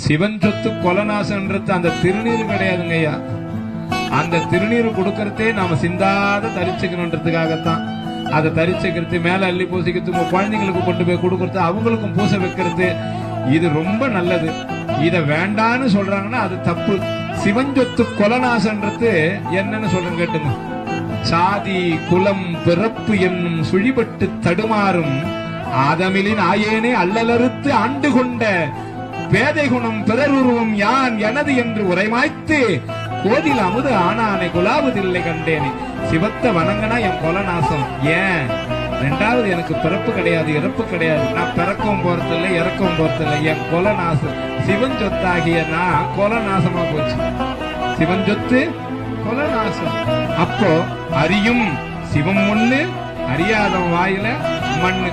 சிவன் சொத்து கொலநாசன்றது அந்த திருநீர் கிடையாதுங்க ஐயா. அந்த திருநீர் கொடுக்கறதே நாம சிந்தாத தரிச்சுக்கணுன்றதுக்காகத்தான். அதை தரிச்சுக்கிறது, மேல அள்ளி பூசிக்கிறது, உங்க குழந்தைங்களுக்கு கொண்டு போய் கொடுக்கறது, அவங்களுக்கும் பூச வைக்கிறது, இது ரொம்ப நல்லது. இத வேண்டான்னு சொல்றாங்கன்னா அது தப்பு. சிவன் சொத்து கொலநாசன்றது என்னன்னு சொல்றேன் கேட்டுங்க. சாதி குலம் பிறப்பு என்னும் சுழிபட்டு தடுமாறும் ஆதமிலின் ஆயேனே அல்லலறுத்து ஆண்டு கொண்ட பேதை குணம் பிறர் உருவம் யான் எனது என்று உரைமாய்த்து கோதில் அமுது ஆனானை குலாவதில்லை கண்டேனே. சிவத்தை வணங்கினா என் கொலநாசம். ஏன்? ரெண்டாவது, எனக்கு பிறப்பு கிடையாது, இறப்பு கிடையாது, நான் பிறக்கவும் போறதில்லை, இறக்கவும் போறதில்லை. என் கொலநாசம் சிவன் சொத்தாகிய நான் கொலநாசமா போச்சு. சிவன் சொத்து கொலநாசம். அப்போ அறியும் சிவம் ஒண்ணு, அறியாத வாயில மண்ணு.